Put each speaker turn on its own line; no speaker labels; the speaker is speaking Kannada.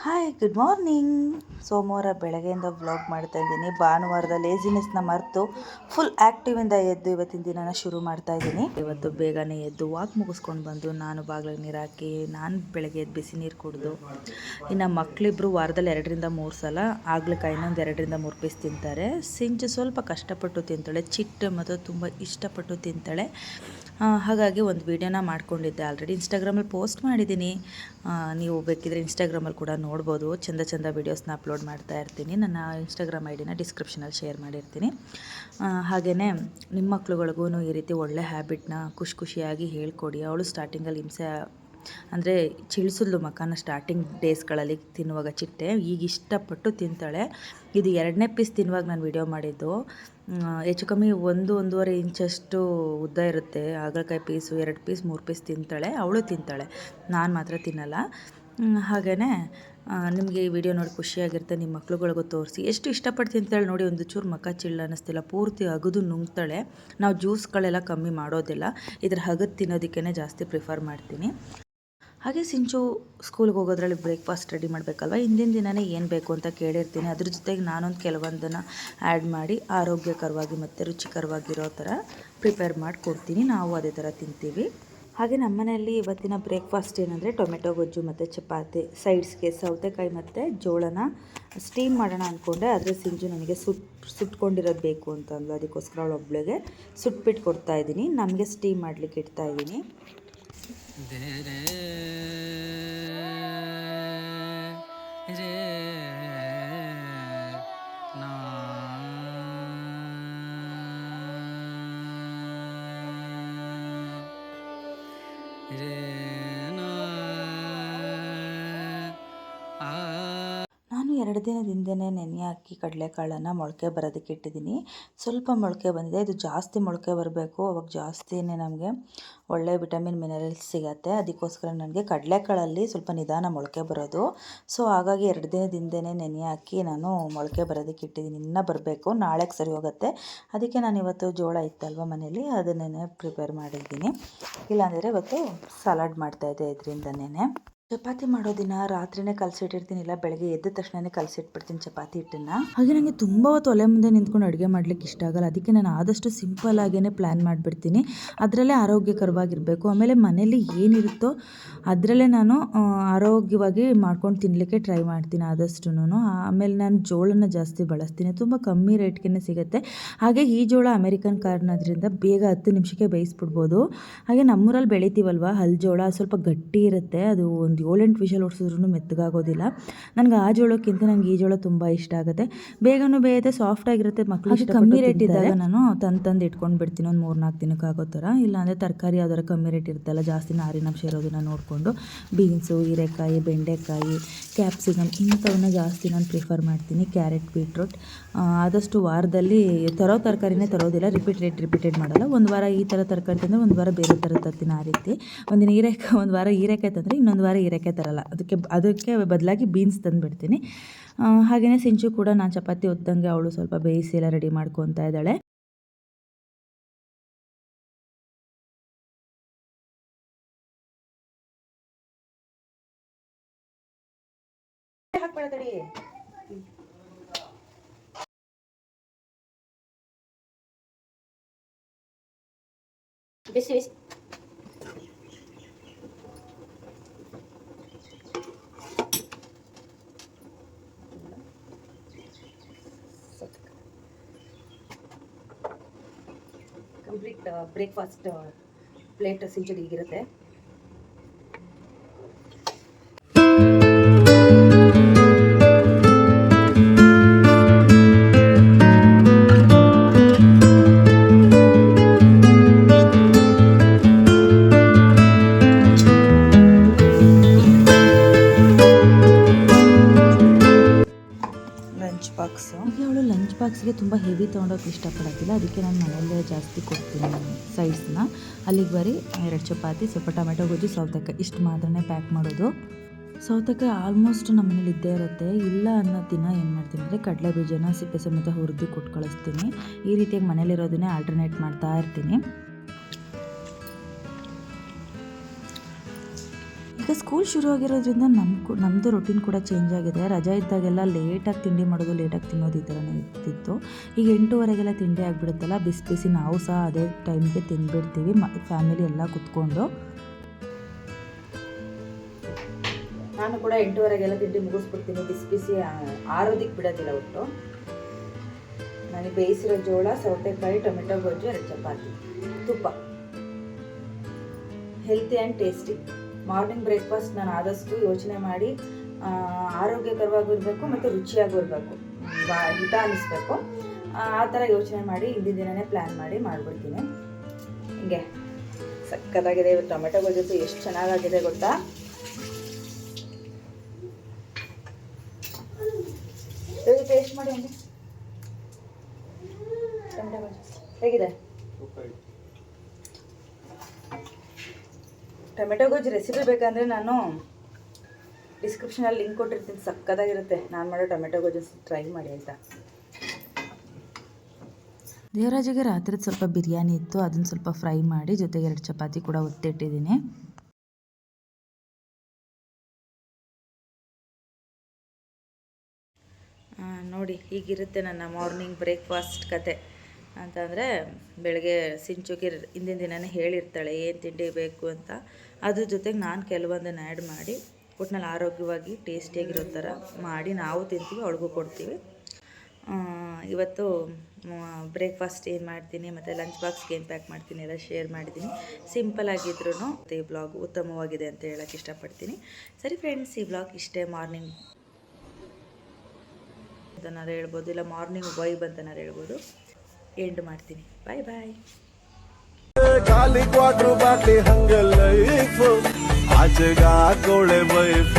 Hi, good morning. ಸೋಮವಾರ ಬೆಳಗ್ಗೆಯಿಂದ ವ್ಲಾಗ್ ಮಾಡ್ತಾ ಇದ್ದೀನಿ. ಭಾನುವಾರದ ಲೇಜಿನೆಸ್ನ ಮರೆತು ಫುಲ್ ಆ್ಯಕ್ಟಿವಿಂದ ಎದ್ದು ಇವತ್ತಿನ ದಿನನ ಶುರು ಮಾಡ್ತಾ ಇದ್ದೀನಿ. ಇವತ್ತು ಬೇಗನೆ ಎದ್ದು ವಾಕ್ ಮುಗಿಸ್ಕೊಂಡು ಬಂದು ನಾನು ಬಾಗಿಲಿಗೆ ನೀರು ಹಾಕಿ ನಾನು ಬೆಳಗ್ಗೆ ಎದ್ದು ಬಿಸಿ ನೀರು ಕುಡಿದು ಇನ್ನು ಮಕ್ಕಳಿಬ್ರು ವಾರದಲ್ಲಿ 2-3 ಸಲ ಆಗ್ಲಕಾಯಿ ಇನ್ನೊಂದು 2-3 ಪೀಸ್ ತಿಂತಾರೆ. ಸಿಂಚು ಸ್ವಲ್ಪ ಕಷ್ಟಪಟ್ಟು ತಿಂತಾಳೆ, ಚಿಟ್ಟು ಮತ್ತು ತುಂಬ ಇಷ್ಟಪಟ್ಟು ತಿಂತಾಳೆ. ಹಾಗಾಗಿ ಒಂದು ವೀಡಿಯೋನ ಮಾಡ್ಕೊಂಡಿದ್ದೆ, ಆಲ್ರೆಡಿ ಇನ್ಸ್ಟಾಗ್ರಾಮಲ್ಲಿ ಪೋಸ್ಟ್ ಮಾಡಿದ್ದೀನಿ. ನೀವು ಬೇಕಿದ್ರೆ ಇನ್ಸ್ಟಾಗ್ರಾಮಲ್ಲಿ ಕೂಡ ನೋಡ್ಬೋದು. ಚಂದ ವೀಡಿಯೋಸ್ನ ಅಪ್ಲೋಡ್ ಮಾಡ್ತಾ ಇರ್ತೀನಿ. ನನ್ನ ಇನ್ಸ್ಟಾಗ್ರಾಮ್ ಐಡಿನ ಡಿಸ್ಕ್ರಿಪ್ಷನಲ್ಲಿ ಶೇರ್ ಮಾಡಿರ್ತೀನಿ. ಹಾಗೆಯೇ ನಿಮ್ಮ ಮಕ್ಳುಗಳಿಗೂ ಈ ರೀತಿ ಒಳ್ಳೆ ಹ್ಯಾಬಿಟ್ನ ಖುಷಿಯಾಗಿ ಹೇಳ್ಕೊಡಿ. ಅವಳು ಸ್ಟಾರ್ಟಿಂಗಲ್ಲಿ ಹಿಂಸೆ ಅಂದರೆ ಚಿಳಿಸಿದ್ಲು ಮಕ್ಕನ ಸ್ಟಾರ್ಟಿಂಗ್ ಡೇಸ್ಗಳಲ್ಲಿ ತಿನ್ನುವಾಗ ಚಿಟ್ಟೆ. ಈಗ ಇಷ್ಟಪಟ್ಟು ತಿಂತಾಳೆ. ಇದು 2ನೇ ಪೀಸ್ ತಿನ್ನುವಾಗ ನಾನು ವಿಡಿಯೋ ಮಾಡಿದ್ದು. ಹೆಚ್ಚು ಕಮ್ಮಿ 1-1.5 ಇಂಚಷ್ಟು ಉದ್ದ ಇರುತ್ತೆ. ಹಾಗಲಕಾಯಿ ಪೀಸು 2 ಪೀಸ್ 3 ಪೀಸ್ ತಿಂತಾಳೆ. ಅವಳು ತಿಂತಾಳೆ, ನಾನು ಮಾತ್ರ ತಿನ್ನಲ್ಲ. ಹಾಗೆಯೇ ನಿಮಗೆ ಈ ವಿಡಿಯೋ ನೋಡಿ ಖುಷಿಯಾಗಿರುತ್ತೆ. ನಿಮ್ಮ ಮಕ್ಳುಗಳಿಗೂ ತೋರಿಸಿ. ಎಷ್ಟು ಇಷ್ಟಪಟ್ಟು ತಿಂತಾಳೆ ನೋಡಿ. ಒಂದು ಚೂರು ಮಕ್ಕ ಚಿಳ್ಳು ಅನ್ನಿಸ್ತಿಲ್ಲ, ಪೂರ್ತಿ ಅಗದು ನುಂಗ್ತಾಳೆ. ನಾವು ಜ್ಯೂಸ್ಗಳೆಲ್ಲ ಕಮ್ಮಿ ಮಾಡೋದಿಲ್ಲ, ಇದ್ರ ಹಗದು ತಿನ್ನೋದಕ್ಕೇ ಜಾಸ್ತಿ ಪ್ರಿಫರ್ ಮಾಡ್ತೀನಿ. ಹಾಗೆ ಸಿಂಚು ಸ್ಕೂಲ್ಗೆ ಹೋಗೋದ್ರಲ್ಲಿ ಬ್ರೇಕ್ಫಾಸ್ಟ್ ರೆಡಿ ಮಾಡಬೇಕಲ್ವ. ಹಿಂದಿನ ದಿನವೇ ಏನು ಬೇಕು ಅಂತ ಕೇಳಿರ್ತೀನಿ. ಅದ್ರ ಜೊತೆಗೆ ನಾನೊಂದು ಕೆಲವೊಂದನ್ನು ಆ್ಯಡ್ ಮಾಡಿ ಆರೋಗ್ಯಕರವಾಗಿ ಮತ್ತು ರುಚಿಕರವಾಗಿರೋ ಥರ ಪ್ರಿಪೇರ್ ಮಾಡಿ ಕೊಡ್ತೀನಿ. ನಾವು ಅದೇ ಥರ ತಿಂತೀವಿ. ಹಾಗೆ ನಮ್ಮ ಮನೆಯಲ್ಲಿ ಇವತ್ತಿನ ಬ್ರೇಕ್ಫಾಸ್ಟ್ ಏನಂದರೆ ಟೊಮೆಟೊ ಗೊಜ್ಜು ಮತ್ತು ಚಪಾತಿ. ಸೈಡ್ಸ್ಗೆ ಸೌತೆಕಾಯಿ ಮತ್ತು ಜೋಳನ ಸ್ಟೀಮ್ ಮಾಡೋಣ ಅಂದ್ಕೊಂಡೆ. ಆದರೆ ಸಿಂಜು ನನಗೆ ಸುಟ್ಕೊಂಡಿರೋದು ಬೇಕು ಅಂತಂದು, ಅದಕ್ಕೋಸ್ಕರ ಅವಳು ಒಬ್ಬಳಿಗೆ ಸುಟ್ಬಿಟ್ಟು ಕೊಡ್ತಾಯಿದ್ದೀನಿ. ನಮಗೆ ಸ್ಟೀಮ್ ಮಾಡಲಿಕ್ಕೆ ಇಡ್ತಾಯಿದ್ದೀನಿ. ನಾನು 2 ದಿನದ ಹಿಂದೆಯೇ ನೆನೆ ಹಾಕಿ ಕಡಲೆಕಾಳನ್ನು ಮೊಳಕೆ ಬರೋದಕ್ಕೆ ಇಟ್ಟಿದ್ದೀನಿ. ಸ್ವಲ್ಪ ಮೊಳಕೆ ಬಂದಿದೆ. ಇದು ಜಾಸ್ತಿ ಮೊಳಕೆ ಬರಬೇಕು, ಅವಾಗ ಜಾಸ್ತಿನೇ ನಮಗೆ ಒಳ್ಳೆ ವಿಟಮಿನ್ ಮಿನರಲ್ಸ್ ಸಿಗತ್ತೆ. ಅದಕ್ಕೋಸ್ಕರ ನನಗೆ ಕಡಲೆಕಾಳಲ್ಲಿ ಸ್ವಲ್ಪ ನಿಧಾನ ಮೊಳಕೆ ಬರೋದು. ಸೊ ಹಾಗಾಗಿ 2 ದಿನದ ಹಿಂದೆಯೇ ನೆನೆ ಹಾಕಿ ನಾನು ಮೊಳಕೆ ಬರೋದಕ್ಕೆ ಇಟ್ಟಿದ್ದೀನಿ. ಇನ್ನೂ ಬರಬೇಕು, ನಾಳೆಗೆ ಸರಿ ಹೋಗುತ್ತೆ. ಅದಕ್ಕೆ ನಾನು ಇವತ್ತು ಜೋಳ ಇತ್ತಲ್ವ ಮನೇಲಿ, ಅದನ್ನೇ ಪ್ರಿಪೇರ್ ಮಾಡಿದ್ದೀನಿ. ಇಲ್ಲಾಂದರೆ ಇವತ್ತು ಸಲಾಡ್ ಮಾಡ್ತಾಯಿದ್ದೆ ಇದರಿಂದನೇ. ಚಪಾತಿ ಮಾಡೋ ದಿನ ರಾತ್ರಿನೇ ಕಲಸಿಟ್ಟಿರ್ತೀನಿ, ಇಲ್ಲ ಬೆಳಗ್ಗೆ ಎದ್ದ ತಕ್ಷಣವೇ ಕಲಸಿಟ್ಬಿಡ್ತೀನಿ ಚಪಾತಿ ಹಿಟ್ಟನ್ನು. ಹಾಗೆ ನನಗೆ ತುಂಬ ಹೊತ್ತು ಒಲೆ ಮುಂದೆ ನಿಂತ್ಕೊಂಡು ಅಡುಗೆ ಮಾಡ್ಲಿಕ್ಕೆ ಇಷ್ಟ ಆಗಲ್ಲ. ಅದಕ್ಕೆ ನಾನು ಆದಷ್ಟು ಸಿಂಪಲ್ ಆಗೇ ಪ್ಲ್ಯಾನ್ ಮಾಡಿಬಿಡ್ತೀನಿ. ಅದರಲ್ಲೇ ಆರೋಗ್ಯಕರವಾಗಿರಬೇಕು. ಆಮೇಲೆ ಮನೇಲಿ ಏನಿರುತ್ತೋ ಅದರಲ್ಲೇ ನಾನು ಆರೋಗ್ಯವಾಗಿ ಮಾಡ್ಕೊಂಡು ತಿನ್ನಲಿಕ್ಕೆ ಟ್ರೈ ಮಾಡ್ತೀನಿ ಆದಷ್ಟು. ಆಮೇಲೆ ನಾನು ಜೋಳನ ಜಾಸ್ತಿ ಬಳಸ್ತೀನಿ, ತುಂಬ ಕಮ್ಮಿ ರೇಟ್ಗೆ ಸಿಗುತ್ತೆ. ಹಾಗೆ ಈ ಜೋಳ ಅಮೆರಿಕನ್ ಕಾರ್ನ್ ಅದರಿಂದ ಬೇಗ 10 ನಿಮಿಷಕ್ಕೆ ಬೇಯಿಸ್ಬಿಡ್ಬೋದು. ಹಾಗೆ ನಮ್ಮೂರಲ್ಲಿ ಬೆಳಿತೀವಲ್ವ ಹಲ್ ಜೋಳ, ಸ್ವಲ್ಪ ಗಟ್ಟಿ ಇರುತ್ತೆ. ಅದು ಒಂದು 7-8 ವಿಷಲ್ ಹೊಡ್ಸಿದ್ರೂ ಮೆತ್ತಗಾಗೋದಿಲ್ಲ. ನನಗೆ ಆ ಜೋಳಕ್ಕಿಂತ ನನಗೆ ಈ ಜೋಳ ತುಂಬ ಇಷ್ಟ ಆಗುತ್ತೆ. ಬೇಗನೂ ಬೇಯುತ್ತೆ, ಸಾಫ್ಟಾಗಿರುತ್ತೆ. ಮಕ್ಕಳು ಕಮ್ಮಿ ರೇಟ್ ಇದ್ದಾಗ ನಾನು ತಂದು ಇಟ್ಕೊಂಡು ಬಿಡ್ತೀನಿ, ಒಂದು 3-4 ದಿನಕ್ಕೆ ಆಗೋ ಥರ. ಇಲ್ಲಾಂದರೆ ತರಕಾರಿ ಯಾವ್ದಾರ ಕಮ್ಮಿ ರೇಟ್ ಇರುತ್ತಲ್ಲ, ಜಾಸ್ತಿ ನಾರಿನಂಶ ಇರೋದನ್ನ ನೋಡಿಕೊಂಡು ಬೀನ್ಸು, ಹೀರೆಕಾಯಿ, ಬೆಂಡೆಕಾಯಿ, ಕ್ಯಾಪ್ಸಿಕಮ್ ಇಂಥವನ್ನ ಜಾಸ್ತಿ ನಾನು ಪ್ರಿಫರ್ ಮಾಡ್ತೀನಿ. ಕ್ಯಾರೆಟ್, ಬೀಟ್ರೂಟ್ ಆದಷ್ಟು ವಾರದಲ್ಲಿ ತರೋ ತರಕಾರಿನೇ ತರೋದಿಲ್ಲ, ರಿಪೀಟೆಡ್ ಮಾಡಲ್ಲ. ಒಂದು ವಾರ ಈ ಥರ ತರಕಾರಿ ತಂದರೆ ಒಂದು ವಾರ ಬೇರೆ ಥರ ತರ್ತೀನಿ. ಆ ರೀತಿ ಒಂದು ವಾರ ಹೀರೆಕಾಯಿ ತಂದರೆ ಇನ್ನೊಂದು ವಾರ ಹೀರೆಕಾಯಿ ತರಲ್ಲ. ಅದಕ್ಕೆ ಬದಲಾಗಿ ಬೀನ್ಸ್ ತಂದುಬಿಡ್ತೀನಿ. ಹಾಗೆಯೇ ಸಿಂಚು ಕೂಡ ನಾನು ಚಪಾತಿ ಒತ್ತಂಗೆ ಅವಳು ಸ್ವಲ್ಪ ಬೇಯಿಸಿ ಎಲ್ಲ ರೆಡಿ ಮಾಡ್ಕೊತಾ ಇದ್ದಾಳೆ. ಬಿಸಿ ಬಿಸಿ ಕಂಪ್ಲೀಟ್ ಬ್ರೇಕ್ಫಾಸ್ಟ್ ಪ್ಲೇಟ್ ಸಿಂಚುದು ಹೀಗಿರುತ್ತೆ. ಅವಳು ಲಂಚ್ ಬಾಕ್ಸ್ಗೆ ತುಂಬ ಹೆವಿ ತೊಗೊಂಡೋಗಿ ಇಷ್ಟಪಡೋದಿಲ್ಲ. ಅದಕ್ಕೆ ನಾನು ಮನೆಯಲ್ಲೇ ಜಾಸ್ತಿ ಕೊಡ್ತೀನಿ ಸೈಡ್ಸ್ನ. ಅಲ್ಲಿಗೆ ಬರೀ 2 ಚಪಾತಿ, ಸ್ವಲ್ಪ ಟೊಮೆಟೊ ಗೊಜ್ಜು, ಸೌತೆಕಾಯಿ, ಇಷ್ಟು ಮಾತ್ರನೇ ಪ್ಯಾಕ್ ಮಾಡೋದು. ಸೌತೆಕಾಯಿ ಆಲ್ಮೋಸ್ಟ್ ನಮ್ಮ ಮನೇಲಿ ಇದ್ದೇ ಇರುತ್ತೆ. ಇಲ್ಲ ಅನ್ನೋ ದಿನ ಏನು ಮಾಡ್ತೀನಿ ಅಂದರೆ ಕಡಲೆ ಬೀಜನ ಸಿಪ್ಪೆ ಸಮೇತ ಹುರಿದು ಕೊಟ್ಟು ಕಳಿಸ್ತೀನಿ. ಈ ರೀತಿಯಾಗಿ ಮನೇಲಿರೋದನ್ನೇ ಆಲ್ಟರ್ನೇಟ್ ಮಾಡ್ತಾ ಇರ್ತೀನಿ. ಈಗ ಸ್ಕೂಲ್ ಶುರು ಆಗಿರೋದ್ರಿಂದ ನಮ್ಮದು ರೊಟೀನ್ ಕೂಡ ಚೇಂಜ್ ಆಗಿದೆ. ರಜೆ ಇದ್ದಾಗೆಲ್ಲ ಲೇಟಾಗಿ ತಿಂಡಿ ಮಾಡೋದು, ಲೇಟಾಗಿ ತಿನ್ನೋದು ಈ ಥರನೇ ಇರ್ತಿತ್ತು. ಈಗ 8:30ಗೆಲ್ಲ ತಿಂಡಿ ಆಗಿಬಿಡುತ್ತಲ್ಲ, ಬಿಸಿ ಬಿಸಿ ನಾವು ಸಹ ಅದೇ ಟೈಮ್ಗೆ ತಿಂದುಬಿಡ್ತೀವಿ ಫ್ಯಾಮಿಲಿ ಎಲ್ಲ ಕುತ್ಕೊಂಡು. ನಾನು ಕೂಡ 8:30ಗೆಲ್ಲ ತಿಂಡಿ ಮುಗಿಸ್ಬಿಡ್ತೀನಿ. ಬಿಸಿ ಬಿಸಿ ಆರೋದಕ್ಕೆ ಬಿಡೋದಿಲ್ಲ ಒಟ್ಟು. ನನಗೆ ಬೇಯಿಸಿರೋ ಜೋಳ, ಸೌತೆಕಾಯಿ, ಟೊಮೆಟೊ ಗೊಜ್ಜು, 2 ಚಪಾತಿ, ತುಪ್ಪ. Healthy and tasty morning breakfast ನಾನು ಆದಷ್ಟು ಯೋಚನೆ ಮಾಡಿ ಆರೋಗ್ಯಕರವಾಗಿರಬೇಕು ಮತ್ತು ರುಚಿಯಾಗಿರಬೇಕು, ಹಿತ ಅನ್ನಿಸ್ಬೇಕು, ಆ ಥರ ಯೋಚನೆ ಮಾಡಿ ಹಿಂದಿನ ದಿನವೇ ಪ್ಲ್ಯಾನ್ ಮಾಡಿ ಮಾಡಿಬಿಡ್ತೀನಿ. ಹಿಂಗೆ ಸಕ್ಕತ್ತಾಗಿದೆ. ಇವತ್ತು ಟೊಮೆಟೊ ಗೊಜ್ಜು ಎಷ್ಟು ಚೆನ್ನಾಗಾಗಿದೆ ಗೊತ್ತಾ. ಟೇಸ್ಟ್ ಮಾಡಿ ಹಂಗೆ ಟೊಮೆಟೊ ಗೊಜ್ಜು ಹೇಗಿದೆ. ಟೊಮೆಟೊ ಗೊಜ್ಜು ರೆಸಿಪಿ ಬೇಕಂದರೆ ನಾನು ಡಿಸ್ಕ್ರಿಪ್ಷನಲ್ಲಿ ಲಿಂಕ್ ಕೊಟ್ಟಿರ್ತೀನಿ, ಸಕ್ಕತ್ತಾಗಿರುತ್ತೆ. ನಾನು ಮಾಡೋ ಟೊಮೆಟೊ ಗೊಜ್ಜು ಟ್ರೈ ಮಾಡಿ ಆಯಿತಾ. ದೇವರಾಜಿಗೆ ರಾತ್ರಿ ಸ್ವಲ್ಪ ಬಿರಿಯಾನಿ ಇತ್ತು, ಅದನ್ನು ಸ್ವಲ್ಪ ಫ್ರೈ ಮಾಡಿ ಜೊತೆಗೆ 2 ಚಪಾತಿ ಕೂಡ ಒತ್ತಿಟ್ಟಿದ್ದೀನಿ. ನೋಡಿ ಹೀಗಿರುತ್ತೆ ನನ್ನ ಮಾರ್ನಿಂಗ್ ಬ್ರೇಕ್ಫಾಸ್ಟ್ ಕತೆ. ಅಂತಂದರೆ ಬೆಳಗ್ಗೆ ಸಿಂಚುಗೆ ಹಿಂದಿನ ದಿನವೇ ಹೇಳಿರ್ತಾಳೆ ಏನು ತಿಂಡಿ ಬೇಕು ಅಂತ. ಅದ್ರ ಜೊತೆಗೆ ನಾನು ಕೆಲವೊಂದನ್ನು ಆ್ಯಡ್ ಮಾಡಿ ಒಟ್ಟಿನಲ್ಲಿ ಆರೋಗ್ಯವಾಗಿ ಟೇಸ್ಟಿಯಾಗಿರೋ ಥರ ಮಾಡಿ ನಾವು ತಿಂತೀವಿ, ಅವಳಿಗೂ ಕೊಡ್ತೀವಿ. ಇವತ್ತು ಬ್ರೇಕ್ಫಾಸ್ಟ್ ಏನು ಮಾಡ್ತೀನಿ ಮತ್ತು ಲಂಚ್ ಬಾಕ್ಸ್ಗೆ ಏನು ಪ್ಯಾಕ್ ಮಾಡ್ತೀನಿ ಎಲ್ಲ ಶೇರ್ ಮಾಡಿದ್ದೀನಿ. ಸಿಂಪಲ್ ಆಗಿದ್ರೂ ಈ ಬ್ಲಾಗ್ ಉತ್ತಮವಾಗಿದೆ ಅಂತ ಹೇಳೋಕ್ಕೆ ಇಷ್ಟಪಡ್ತೀನಿ. ಸರಿ ಫ್ರೆಂಡ್ಸ್, ಈ ಬ್ಲಾಗ್ ಇಷ್ಟೇ. ಮಾರ್ನಿಂಗ್ ಅಂತನಾರು ಹೇಳ್ಬೋದು, ಇಲ್ಲ ಮಾರ್ನಿಂಗ್ ವೈಬ್ ಅಂತನಾರು ಹೇಳ್ಬೋದು. ಎಂಡ್ ಮಾಡ್ತೀನಿ. ಬಾಯ್ ಬಾಯ್.
ಖಾಲಿ ಕ್ವಾರ್ಟರ್ ಬಾಟ್ಲಿ ಹಂಗಲ್ಲ ಆಚೆಗ ಕೋಳೆ ವೈಫ್